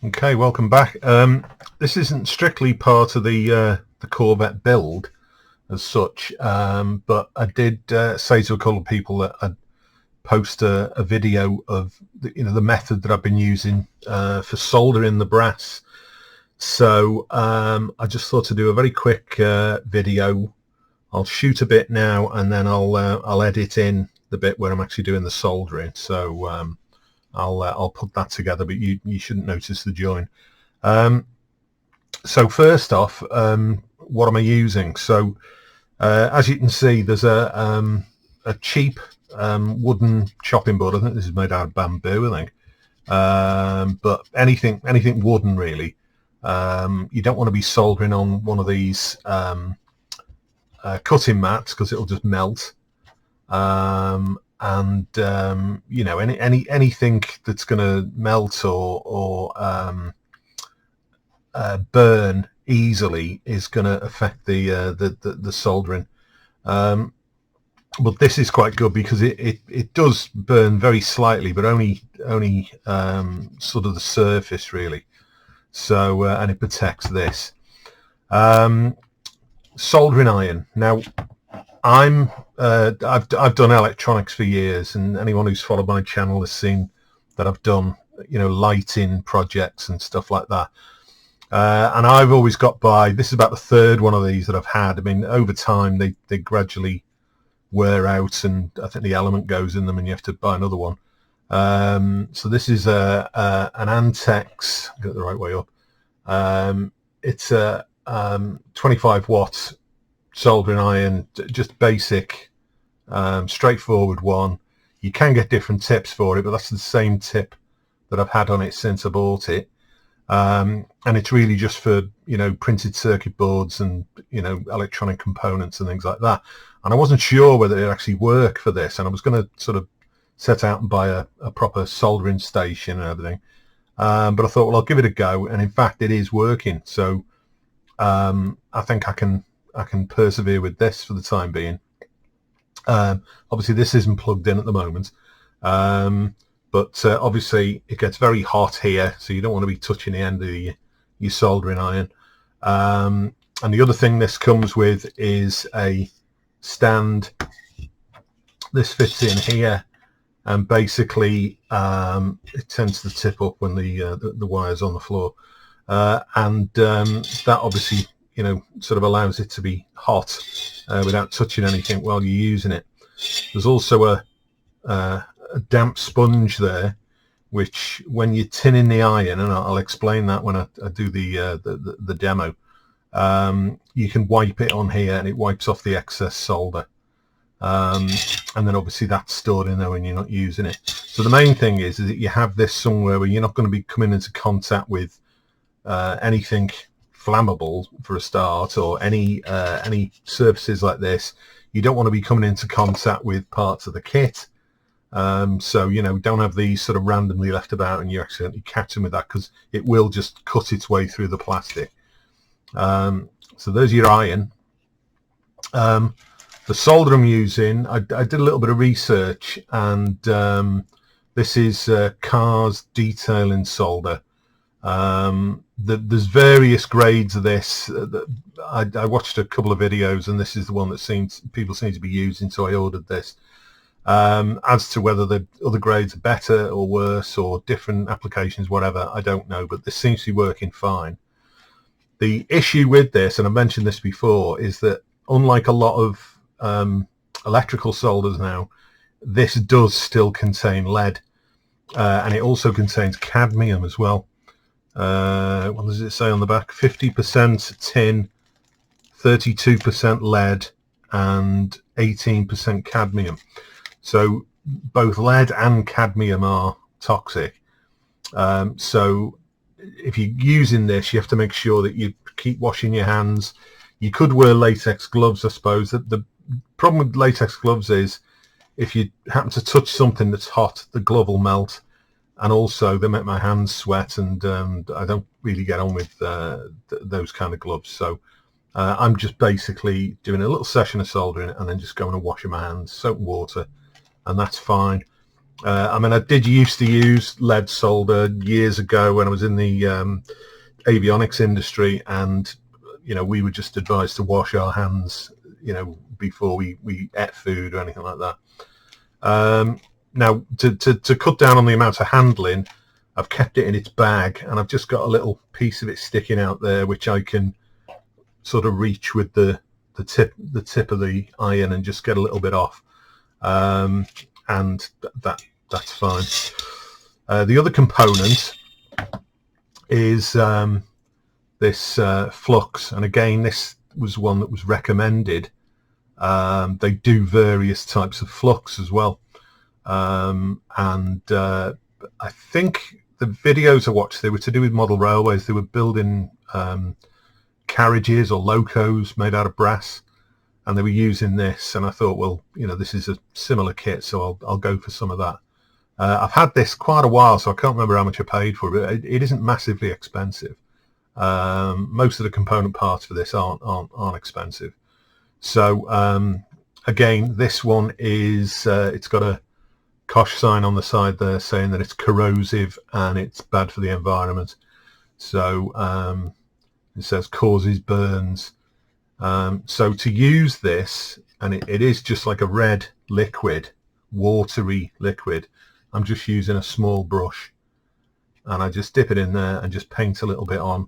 Okay, welcome back. This isn't strictly part of the Corvette build as such, but I did say to a couple of people that I'd post a video of the method that I've been using for soldering the brass. So I just thought to do a very quick video. I'll shoot a bit now, and then I'll edit in the bit where I'm actually doing the soldering. So I'll put that together, but you shouldn't notice the join. So first off, what am I using? So as you can see, there's a cheap wooden chopping board. I think this is made out of bamboo, I think. But anything wooden really. You don't want to be soldering on one of these cutting mats because it'll just melt. Anything that's going to melt or burn easily is going to affect the soldering. But this is quite good because it does burn very slightly, but only sort of the surface really. So and it protects this. Soldering iron. Now I've done electronics for years, and anyone who's followed my channel has seen that I've done lighting projects and stuff like that. And I've always got by. This is about the third one of these that I've had. I mean, over time they gradually wear out, and I think the element goes in them, and you have to buy another one. So this is an Antex. Get it the right way up. It's a 25 watts soldering iron, just basic, straightforward one. You can get different tips for it, but that's the same tip that I've had on it since I bought it. And it's really just for printed circuit boards and electronic components and things like that. And I wasn't sure whether it actually worked for this, and I was going to sort of set out and buy a proper soldering station and everything. But I thought, well, I'll give it a go, and in fact it is working. So I think I can persevere with this for the time being. Obviously this isn't plugged in at the moment, but obviously it gets very hot here, so you don't want to be touching the end of your soldering iron. And the other thing this comes with is a stand. This fits in here, and basically it tends to tip up when the wire's on the floor, and that obviously sort of allows it to be hot without touching anything while you're using it. There's also a damp sponge there, which when you're tinning the iron, and I'll explain that when I do the demo, you can wipe it on here and it wipes off the excess solder, and then obviously that's stored in there when you're not using it. So the main thing is that you have this somewhere where you're not going to be coming into contact with anything flammable for a start, or any surfaces like this. You don't want to be coming into contact with parts of the kit, so don't have these sort of randomly left about and you accidentally catch them with that, because it will just cut its way through the plastic. So there's your iron. The solder I'm using, I did a little bit of research, and this is Cars detailing solder. There's various grades of this. I watched a couple of videos, and this is the one that people seem to be using, so I ordered this. As to whether the other grades are better or worse, or different applications, whatever, I don't know, but this seems to be working fine. The issue with this, and I mentioned this before, is that unlike a lot of electrical solders now, this does still contain lead, and it also contains cadmium as well. What does it say on the back? 50% tin, 32% lead, and 18% cadmium. So both lead and cadmium are toxic. So if you're using this, you have to make sure that you keep washing your hands. You could wear latex gloves, I suppose. The problem with latex gloves is if you happen to touch something that's hot, the glove will melt. And also they make my hands sweat, and I don't really get on with those kind of gloves. So I'm just basically doing a little session of soldering and then just going and washing my hands, soap and water, and that's fine. I mean, I did used to use lead solder years ago when I was in the avionics industry, and we were just advised to wash our hands before we ate food or anything like that. Now to cut down on the amount of handling, I've kept it in its bag, and I've just got a little piece of it sticking out there which I can sort of reach with the tip of the iron and just get a little bit off, and that's fine. The other component is this Flux, and again, this was one that was recommended. They do various types of flux as well, and I think the videos I watched, they were to do with model railways. They were building carriages or locos made out of brass, and they were using this, and I thought, well, this is a similar kit, so I'll go for some of that. I've had this quite a while, so I can't remember how much I paid for it, but it isn't massively expensive. Most of the component parts for this aren't expensive. So again, this one is it's got a Kosh sign on the side there saying that it's corrosive and it's bad for the environment. So it says causes burns. So to use this, and it is just like a red liquid, watery liquid, I'm just using a small brush, and I just dip it in there and just paint a little bit on,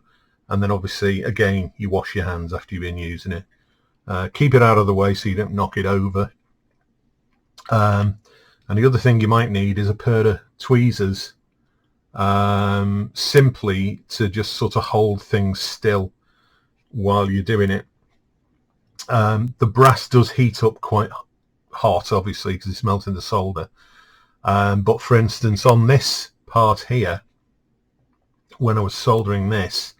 and then obviously again you wash your hands after you've been using it. Keep it out of the way so you don't knock it over. And the other thing you might need is a pair of tweezers, simply to just sort of hold things still while you're doing it. The brass does heat up quite hot, obviously, because it's melting the solder. But for instance, on this part here, when I was soldering this,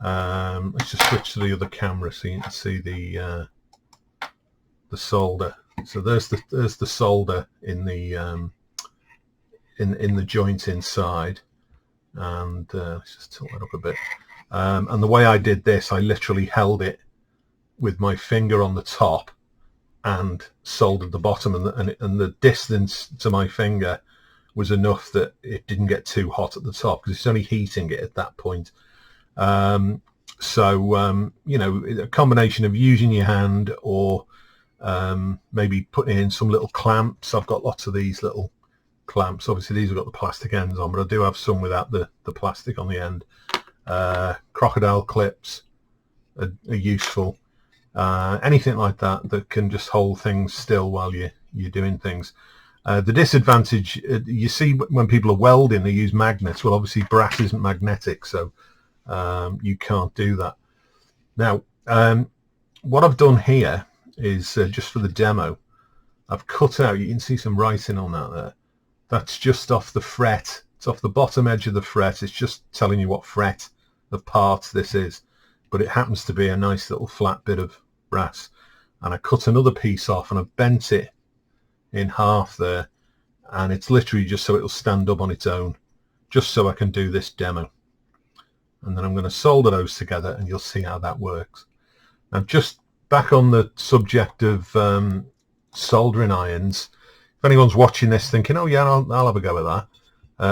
let's just switch to the other camera so you can see the solder. So there's the solder in the in the joint inside, and let's just tilt that up a bit. And the way I did this, I literally held it with my finger on the top and soldered the bottom, and the distance to my finger was enough that it didn't get too hot at the top, because it's only heating it at that point. So a combination of using your hand or maybe putting in some little clamps. I've got lots of these little clamps. Obviously these have got the plastic ends on, but I do have some without the plastic on the end. Crocodile clips are useful. Anything like that can just hold things still while you're doing things. The disadvantage, you see when people are welding, they use magnets. Well, obviously brass isn't magnetic, so you can't do that. Now, what I've done here is just for the demo, I've cut out, you can see some writing on that there. That's just off the fret. It's off the bottom edge of the fret. It's just telling you what fret of parts this is, but it happens to be a nice little flat bit of brass. And I cut another piece off and I've bent it in half there, and it's literally just so it'll stand up on its own, just so I can do this demo. And then I'm going to solder those together and you'll see how that works. Now, just back on the subject of soldering irons, if anyone's watching this thinking, oh yeah, I'll have a go at that.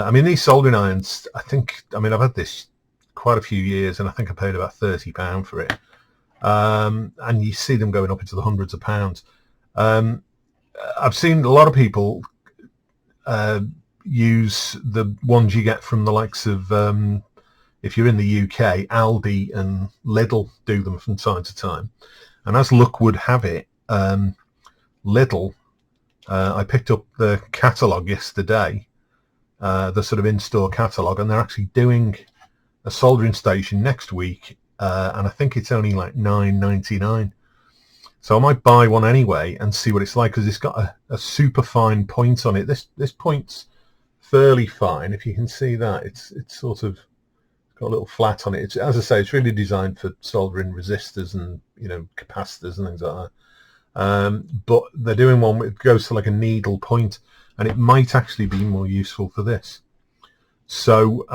I mean, these soldering irons, I've had this quite a few years, and I think I paid about £30 for it. And you see them going up into the hundreds of pounds. I've seen a lot of people use the ones you get from the likes of, if you're in the UK, Aldi and Lidl do them from time to time. And as luck would have it, Lidl, I picked up the catalogue yesterday, the sort of in-store catalogue, and they're actually doing a soldering station next week, and I think it's only like $9.99. So I might buy one anyway and see what it's like, because it's got a super fine point on it. This point's fairly fine. If you can see that, it's sort of got a little flat on it. It's, as I say, it's really designed for soldering resistors and capacitors and things like that. But they're doing one that goes to like a needle point, and it might actually be more useful for this. So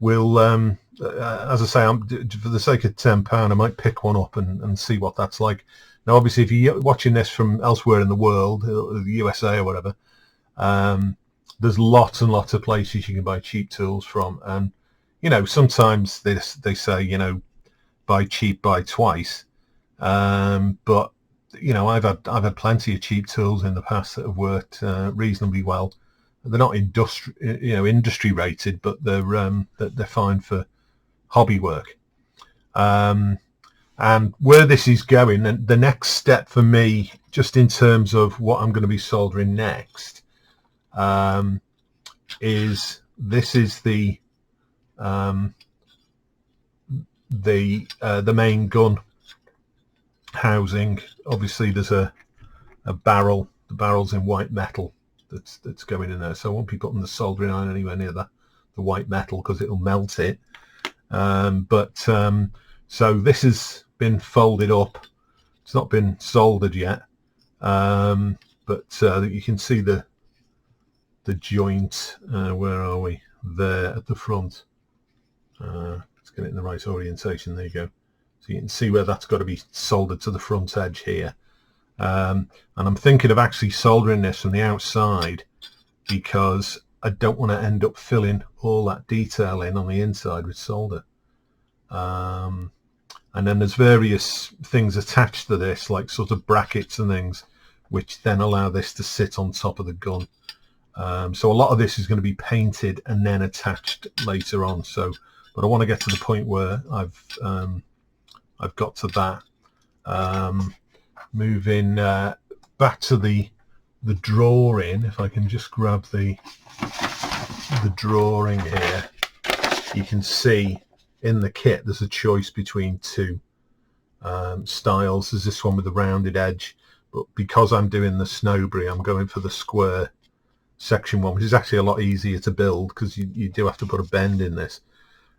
we'll, as I say, for the sake of £10, I might pick one up and see what that's like. Now, obviously, if you're watching this from elsewhere in the world, the USA or whatever, There's lots and lots of places you can buy cheap tools from, and you know, sometimes they say, you know, buy cheap, buy twice. But you know, I've had plenty of cheap tools in the past that have worked reasonably well. They're not industry rated, but they're fine for hobby work. And where this is going, and the next step for me, just in terms of what I'm going to be soldering next, is this is the main gun housing. Obviously, there's a barrel. The barrel's in white metal that's going in there, so I won't be putting the soldering iron anywhere near the white metal because it'll melt it. So this has been folded up. It's not been soldered yet, but you can see the joint. Where are we? There at the front. Let's get it in the right orientation. There you go. So you can see where that's got to be soldered to the front edge here. And I'm thinking of actually soldering this from the outside because I don't want to end up filling all that detail in on the inside with solder. And then there's various things attached to this, like sort of brackets and things, which then allow this to sit on top of the gun. So a lot of this is going to be painted and then attached later on. So, but I want to get to the point where I've got to that. Moving back to the drawing, if I can just grab the drawing here, you can see in the kit there's a choice between two styles. There's this one with the rounded edge, but because I'm doing the Snowberry, I'm going for the square section one, which is actually a lot easier to build because you do have to put a bend in this.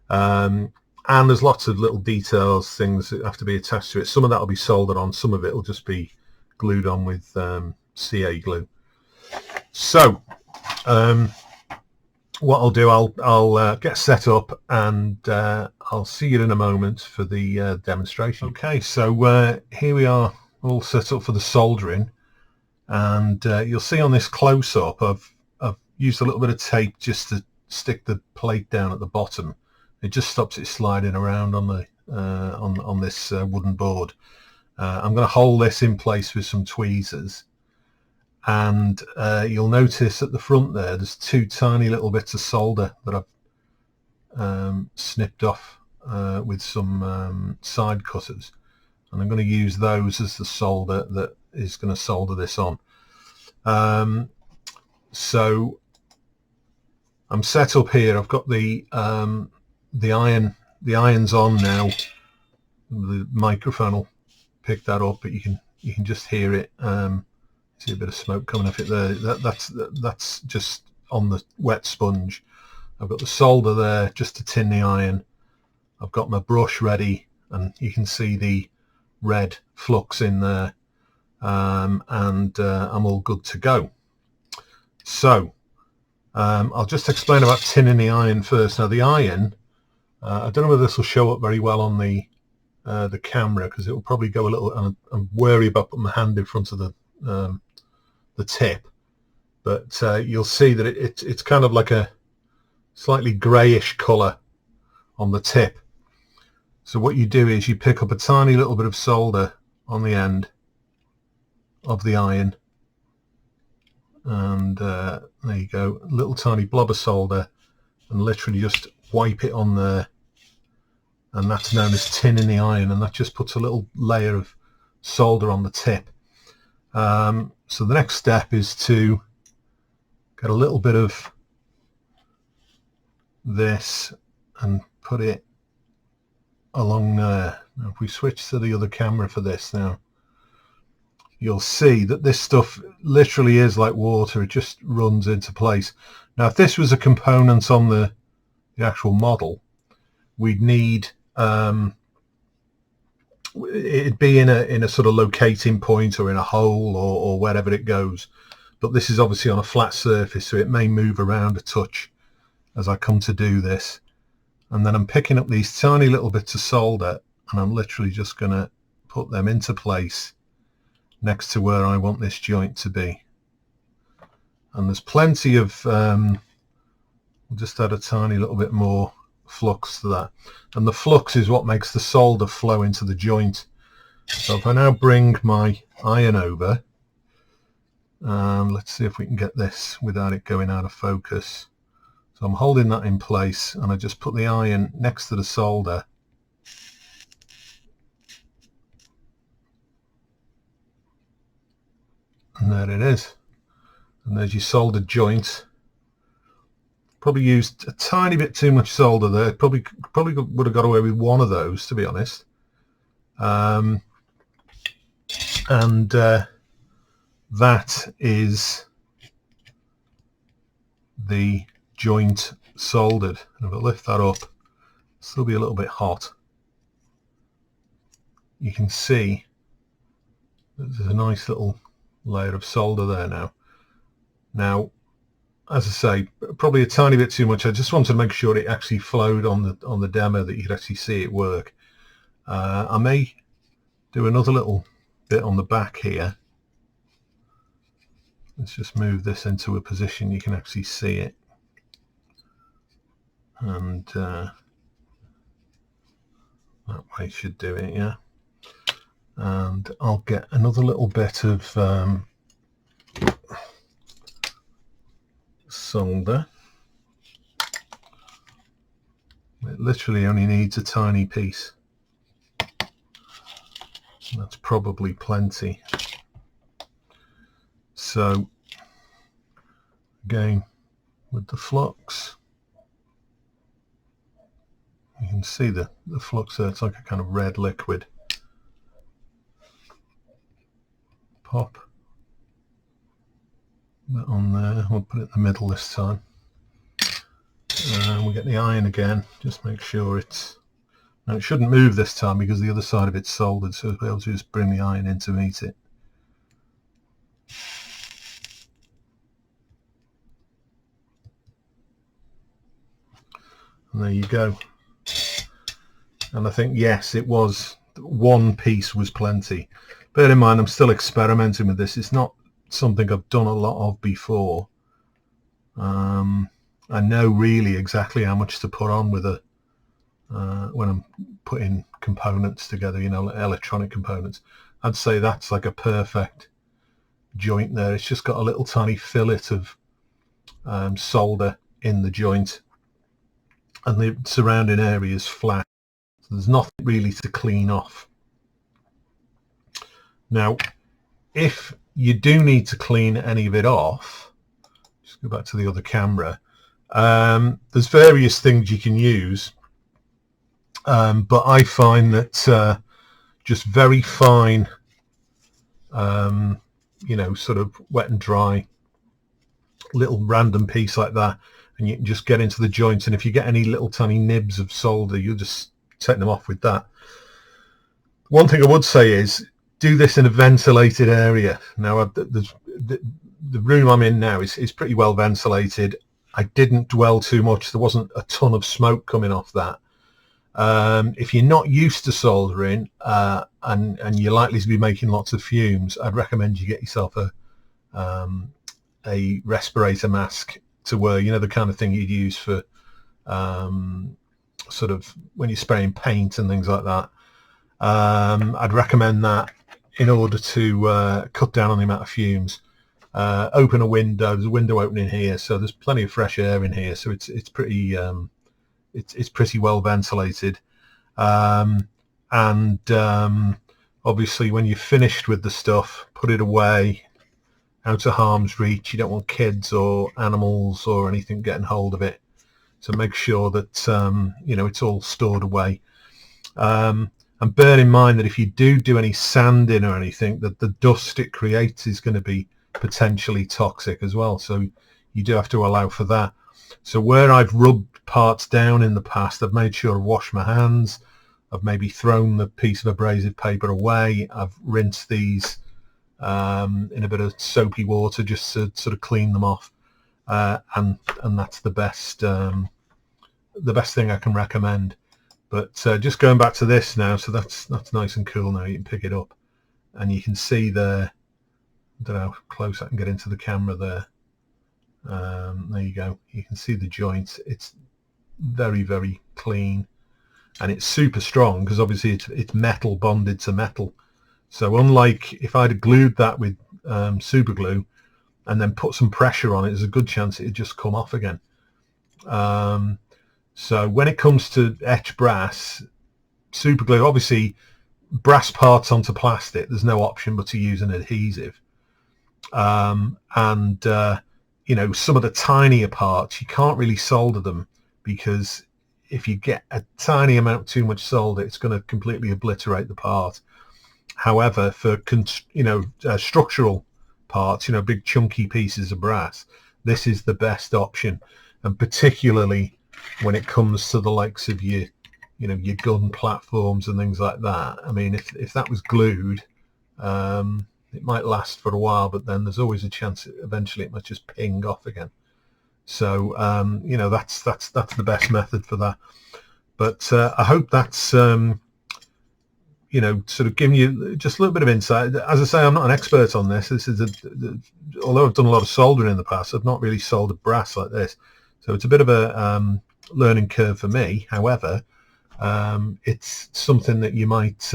And there's lots of little details, things that have to be attached to it. Some of that will be soldered on, some of it will just be glued on with CA glue. So what I'll do, I'll get set up, and I'll see you in a moment for the demonstration. Okay, so here we are, all set up for the soldering, and you'll see on this close-up I've used a little bit of tape just to stick the plate down at the bottom. It just stops it sliding around on the on this wooden board. I'm going to hold this in place with some tweezers, and you'll notice at the front there's two tiny little bits of solder that I've snipped off with some side cutters, and I'm going to use those as the solder that is going to solder this on. So I'm set up here. I've got the iron's on now. The microphone will pick that up, but you can just hear it. See a bit of smoke coming off it there. That's just on the wet sponge. I've got the solder there just to tin the iron. I've got my brush ready, and you can see the red flux in there, and I'm all good to go. So I'll just explain about tinning the iron first. Now the iron, I don't know whether this will show up very well on the camera, because it will probably go a little. I'm wary about putting my hand in front of the tip, but you'll see that it's kind of like a slightly greyish colour on the tip. So what you do is you pick up a tiny little bit of solder on the end of the iron, and there you go, a little tiny blob of solder, and literally just wipe it on there, and that's known as tinning the iron, and that just puts a little layer of solder on the tip. So the next step is to get a little bit of this and put it along there. Now if we switch to the other camera for this now, you'll see that this stuff literally is like water. It just runs into place. Now if this was a component on the actual model, we'd need it'd be in a sort of locating point or in a hole or wherever it goes, but this is obviously on a flat surface, so it may move around a touch as I come to do this. And then I'm picking up these tiny little bits of solder, and I'm literally just going to put them into place next to where I want this joint to be. and there's plenty of we'll just add a tiny little bit more flux to that, and the flux is what makes the solder flow into the joint. So if I now bring my iron over, let's see if we can get this without it going out of focus. So I'm holding that in place, and I just put the iron next to the solder. And there it is. And there's your soldered joint. Probably used a tiny bit too much solder there. Probably would have got away with one of those, to be honest. That is the joint soldered. And if I lift that up, it'll still be a little bit hot. You can see there's a nice little layer of solder there now. Now, as I say, probably a tiny bit too much. I just wanted to make sure it actually flowed on the demo, that you could actually see it work. I may do another little bit on the back here. Let's just move this into a position you can actually see it. And that way should do it, yeah. And I'll get another little bit of solder. It literally only needs a tiny piece. That's probably plenty. So again, with the flux, you can see the flux there. It's like a kind of red liquid. Pop that on there. We'll put it in the middle this time. And we'll get the iron again. Just make sure it's... Now it shouldn't move this time because the other side of it's soldered, so we'll be able to just bring the iron in to meet it. And there you go. And I think, yes, it was, one piece was plenty. Bear in mind, I'm still experimenting with this. It's not something I've done a lot of before. I know really exactly how much to put on with a when I'm putting components together, you know, electronic components. I'd say that's like a perfect joint there. It's just got a little tiny fillet of solder in the joint, and the surrounding area is flat. So there's nothing really to clean off. Now, if you do need to clean any of it off, just go back to the other camera. There's various things you can use, but I find that just very fine, you know, sort of wet and dry, little random piece like that, and you can just get into the joint, and if you get any little tiny nibs of solder, you'll just take them off with that. One thing I would say is do this in a ventilated area. Now, the room I'm in now is pretty well ventilated. I didn't dwell too much. There wasn't a ton of smoke coming off that. If you're not used to soldering and you're likely to be making lots of fumes, I'd recommend you get yourself a respirator mask to wear, you know, the kind of thing you'd use for sort of when you're spraying paint and things like that. I'd recommend that in order to cut down on the amount of fumes. Open a window. There's a window opening here, so there's plenty of fresh air in here, so it's pretty it's pretty well ventilated. Obviously when you're finished with the stuff, put it away out of harm's reach. You don't want kids or animals or anything getting hold of it, so make sure that you know, it's all stored away. And bear in mind that if you do any sanding or anything, that the dust it creates is going to be potentially toxic as well, so you do have to allow for that. So where I've rubbed parts down in the past, I've made sure I've washed my hands, I've maybe thrown the piece of abrasive paper away, I've rinsed these in a bit of soapy water just to sort of clean them off, and that's the best thing I can recommend. But just going back to this now, so that's nice and cool now. You can pick it up and you can see there, I don't know how close I can get into the camera there, There you go. You can see the joints. It's very, very clean, and it's super strong because obviously it's metal bonded to metal. So unlike if I'd have glued that with super glue and then put some pressure on it, there's a good chance it'd just come off again. So when it comes to etch brass, super glue, obviously brass parts onto plastic, there's no option but to use an adhesive. You know, some of the tinier parts, you can't really solder them, because if you get a tiny amount too much solder, it's going to completely obliterate the part. However, for structural parts, you know, big chunky pieces of brass, this is the best option. And particularly when it comes to the likes of your gun platforms and things like that. I mean, if that was glued, it might last for a while, but then there's always a chance that eventually it might just ping off again. So you know, that's the best method for that. But I hope that's you know, sort of giving you just a little bit of insight. As I say, I'm not an expert on this. This is although I've done a lot of soldering in the past, I've not really soldered brass like this. So it's a bit of a learning curve for me. However, it's something that you might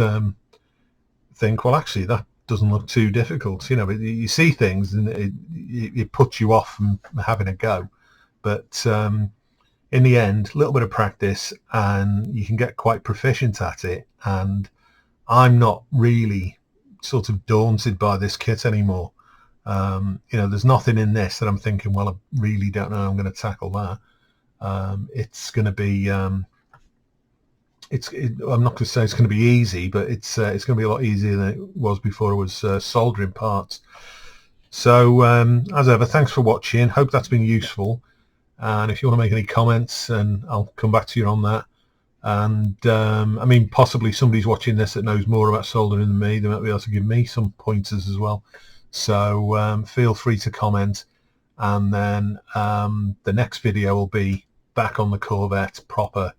think, well, actually, that doesn't look too difficult. You know, you see things and it puts you off from having a go. But in the end, a little bit of practice and you can get quite proficient at it. And I'm not really sort of daunted by this kit anymore. You know, there's nothing in this that I'm thinking, well, I really don't know how I'm going to tackle that. It's going to be, I'm not going to say it's going to be easy, but it's going to be a lot easier than it was before I was soldering parts. So as ever, thanks for watching. Hope that's been useful. And if you want to make any comments, and I'll come back to you on that. And I mean, possibly somebody's watching this that knows more about soldering than me. They might be able to give me some pointers as well. So feel free to comment. And then the next video will be back on the Corvette proper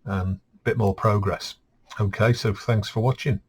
and a bit more progress. Okay, so thanks for watching.